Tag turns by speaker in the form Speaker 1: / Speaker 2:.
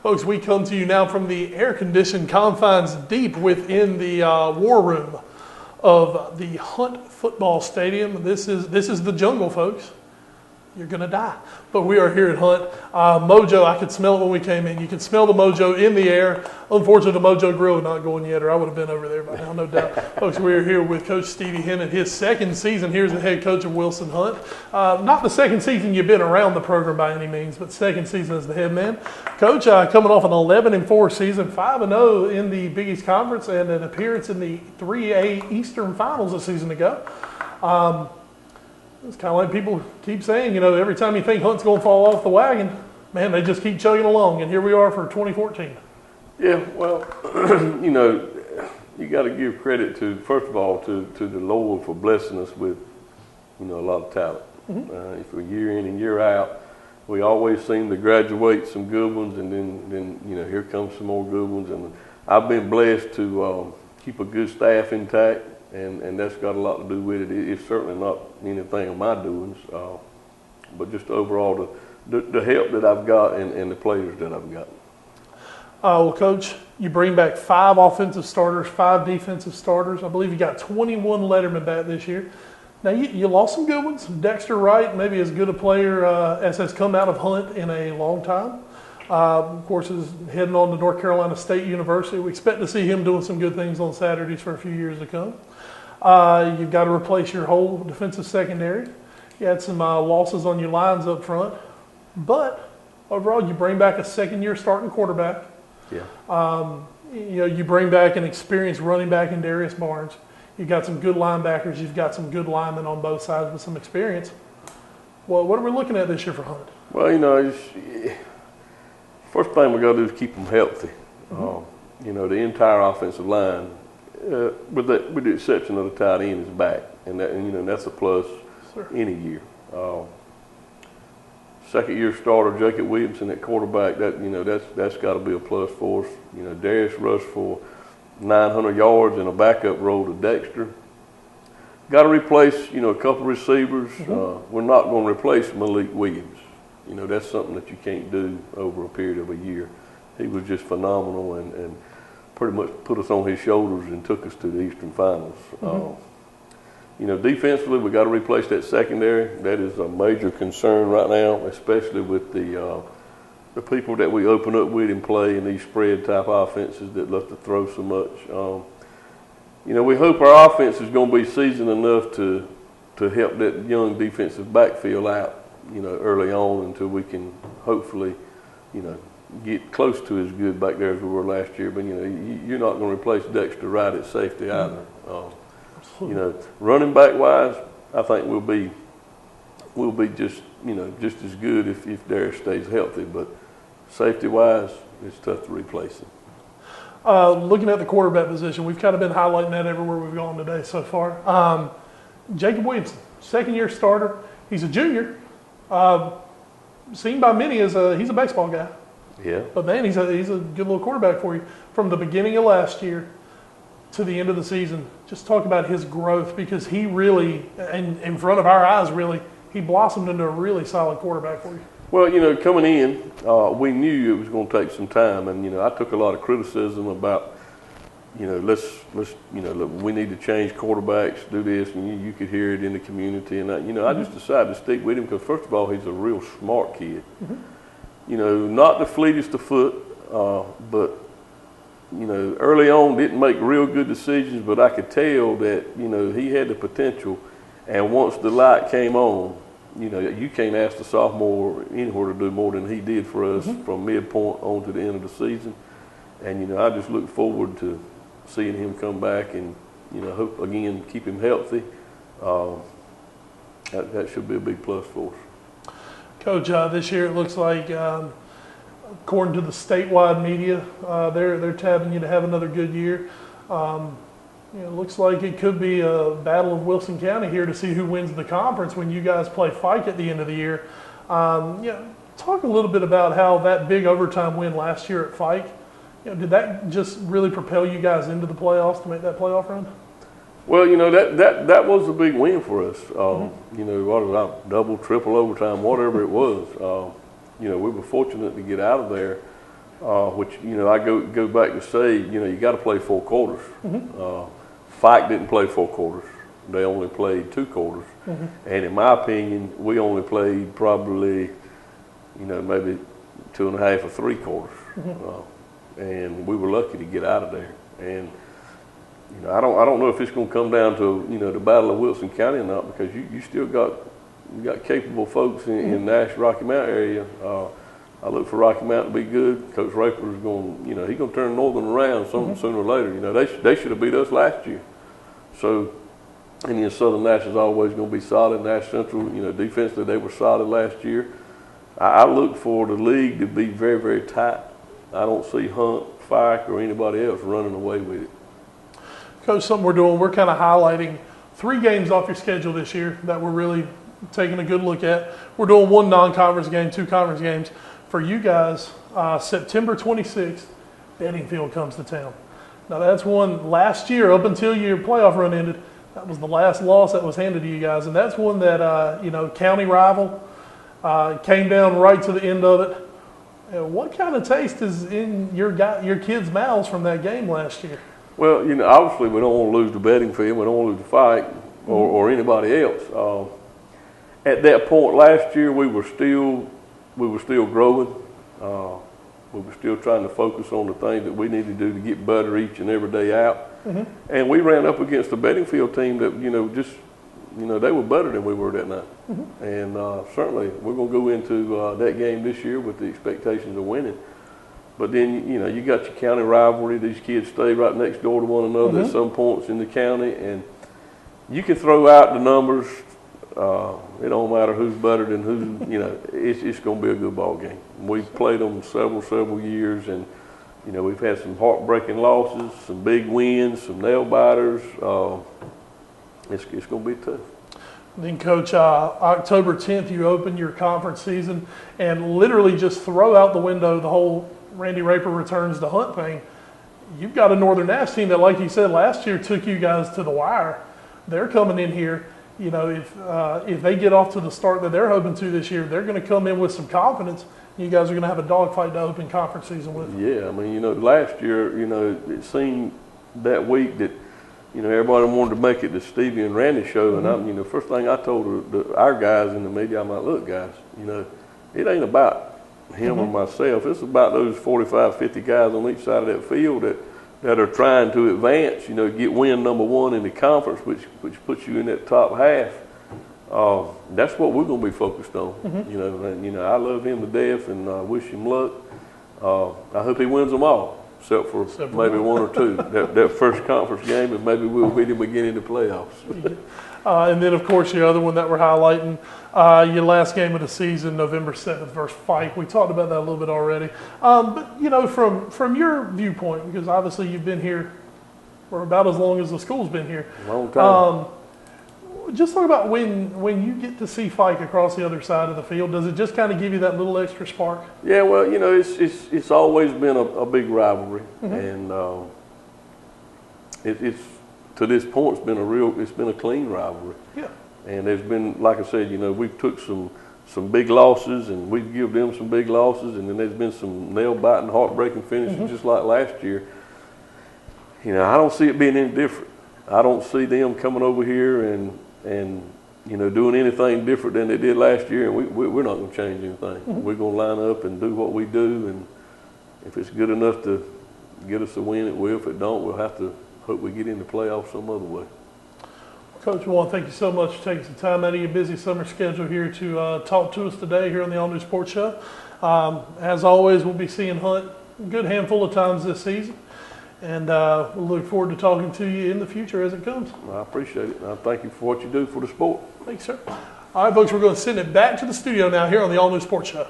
Speaker 1: Folks, we come to you now from the air-conditioned confines deep within the war room of the Hunt Football Stadium. This is the jungle, folks. You're going to die. But we are here at Hunt. Mojo, I could smell it when we came in. You could smell the mojo in the air. Unfortunately, the Mojo Grill is not going yet, or I would have been over there by now, no doubt. Folks, we are here with Coach Stevie Hinnant, his second season here as the head coach of Wilson Hunt. Not the second season you've been around the program by any means, but second season as the head man. Coach, coming off an 11-4 season, 5-0 in the Big East Conference, and an appearance in the 3A Eastern Finals a season ago. It's kind of like people keep saying, every time you think Hunt's going to fall off the wagon, man, they just keep chugging along, and here we are for 2014.
Speaker 2: Yeah, well, you got to give credit to, first of all, to the Lord for blessing us with, a lot of talent. Mm-hmm. For year in and year out, we always seem to graduate some good ones, and then here comes some more good ones. And I've been blessed to keep a good staff intact. And that's got a lot to do with it. It's certainly not anything of my doings, but just overall the help that I've got and the players that I've got.
Speaker 1: Well, Coach, you bring back 5 offensive starters, 5 defensive starters. I believe you got 21 lettermen back this year. Now, you lost some good ones. Dexter Wright, maybe as good a player as has come out of Hunt in a long time. Of course, is heading on to North Carolina State University. We expect to see him doing some good things on Saturdays for a few years to come. You've got to replace your whole defensive secondary. You had some losses on your lines up front. But overall, you bring back a second-year starting quarterback.
Speaker 2: Yeah.
Speaker 1: You bring back an experienced running back in Darius Barnes. You've got some good linebackers. You've got some good linemen on both sides with some experience. Well, what are we looking at this year for Hunt?
Speaker 2: Well, first thing we got to do is keep them healthy.
Speaker 1: Mm-hmm.
Speaker 2: The entire offensive line, with the exception of the tight end, is back, and that's a plus any year. Second-year starter Jacob Williamson at quarterback, that's got to be a plus for us. Darius rushed for 900 yards in a backup role to Dexter. Got to replace a couple receivers. Mm-hmm. We're not going to replace Malik Williams. That's something that you can't do over a period of a year. He was just phenomenal and pretty much put us on his shoulders and took us to the Eastern Finals. Mm-hmm. Defensively, we got to replace that secondary. That is a major concern right now, especially with the people that we open up with and play in these spread type offenses that love to throw so much. We hope our offense is going to be seasoned enough to help that young defensive backfield out, early on until we can hopefully, get close to as good back there as we were last year. But, you're not going to replace Dexter Wright at safety either. Running back wise, I think we'll be just as good if Darius stays healthy. But safety wise, it's tough to replace him.
Speaker 1: Looking at the quarterback position, we've kind of been highlighting that everywhere we've gone today so far. Jacob Williamson, second-year starter. He's a junior. Seen by many as he's a baseball guy.
Speaker 2: Yeah.
Speaker 1: But man, he's a good little quarterback for you. From the beginning of last year to the end of the season, just talk about his growth, because he really, and in front of our eyes, really, he blossomed into a really solid quarterback for you.
Speaker 2: Well, coming in, we knew it was going to take some time, and I took a lot of criticism about, look, we need to change quarterbacks, do this, and you could hear it in the community, and I just decided to stick with him because first of all, he's a real smart kid. Mm-hmm. Not the fleetest of foot, but early on didn't make real good decisions, but I could tell that he had the potential, and once the light came on, you can't ask the sophomore anywhere to do more than he did for us. Mm-hmm. From midpoint on to the end of the season. And, I just look forward to seeing him come back and, hope, again, keep him healthy. That should be a big plus for us.
Speaker 1: Coach, this year it looks like, according to the statewide media, they're tabbing you to have another good year. It looks like it could be a battle of Wilson County here to see who wins the conference when you guys play Fike at the end of the year. Talk a little bit about how that big overtime win last year at Fike, did that just really propel you guys into the playoffs to make that playoff run?
Speaker 2: Well, that was a big win for us. What was it, double, triple overtime, whatever it was. We were fortunate to get out of there which, I go back to say, you got to play 4 quarters. Fike didn't play 4 quarters. They only played 2 quarters. And in my opinion, we only played probably, maybe 2.5 or 3 quarters. And we were lucky to get out of there. And, I don't know if it's going to come down to, the Battle of Wilson County or not, because you still got capable folks in Nash, Rocky Mount area. I look for Rocky Mount to be good. Coach Raper is going, he's going to turn Northern around sooner or later. They should have beat us last year. So, and then Southern Nash is always going to be solid. Nash Central, defensively they were solid last year. I look for the league to be very, very tight. I don't see Hunt, Fike, or anybody else running away with it.
Speaker 1: Coach, something we're kind of highlighting 3 games off your schedule this year that we're really taking a good look at. We're doing 1 non-conference game, 2 conference games. For you guys, September 26th, Bedingfield comes to town. Now that's one last year, up until your playoff run ended, that was the last loss that was handed to you guys. And that's one that, county rival, came down right to the end of it. What kind of taste is in your kids' mouths from that game last year?
Speaker 2: Well, obviously we don't want to lose to Bedingfield. We don't want to lose to Fike or anybody else. At that point last year, we were still growing. We were still trying to focus on the things that we needed to do to get better each and every day out. And we ran up against a Bedingfield team that, they were better than we were that night. And certainly we're going to go into that game this year with the expectations of winning. But then, you got your county rivalry. These kids stay right next door to one another at some points in the county. And you can throw out the numbers. It don't matter who's better than who, it's going to be a good ball game. We've played them several years, and, we've had some heartbreaking losses, some big wins, some nail biters. It's going to be tough.
Speaker 1: Then, Coach, October 10th, you open your conference season and literally just throw out the window the whole Randy Raper returns to Hunt thing. You've got a Northern Nash team that, like you said, last year took you guys to the wire. They're coming in here. If they get off to the start that they're hoping to this year, they're going to come in with some confidence. You guys are going to have a dogfight to open conference season with.
Speaker 2: Yeah, I mean, last year, it seemed that week that, everybody wanted to make it the Stevie and Randy show. And first thing I told our guys in the media, I'm like, look, guys, it ain't about him or myself. It's about those 45, 50 guys on each side of that field that are trying to advance, get win number 1 in the conference, which puts you in that top half. That's what we're going to be focused on. I love him to death, and I wish him luck. I hope he wins them all, except for maybe 1 or 2. that first conference game, and maybe we'll beat him again in the playoffs.
Speaker 1: And then, of course, your other one that we're highlighting, your last game of the season, November 7th versus Fike. We talked about that a little bit already. But, from your viewpoint, because obviously you've been here for about as long as the school's been here.
Speaker 2: Long time.
Speaker 1: Just talk about when you get to see Fike across the other side of the field, does it just kind of give you that little extra spark?
Speaker 2: Yeah, well, it's always been a big rivalry. And it's to this point, it's been a clean rivalry. Yeah. And there's been, like I said, we've took some big losses, and we've given them some big losses, and then there's been some nail-biting, heartbreaking finishes, just like last year. I don't see it being any different. I don't see them coming over here and doing anything different than they did last year, and we're not going to change anything. We're going to line up and do what we do, and if it's good enough to get us a win, it will. If it don't, we'll have to hope we get in the playoffs some other way.
Speaker 1: Coach, I want to thank you so much for taking some time out of your busy summer schedule here to talk to us today here on the All New Sports Show. As always, we'll be seeing Hunt a good handful of times this season, and we'll look forward to talking to you in the future as it comes.
Speaker 2: I appreciate it. I thank you for what you do for the sport.
Speaker 1: Thanks, sir. All right, folks, we're going to send it back to the studio now here on the All New Sports Show.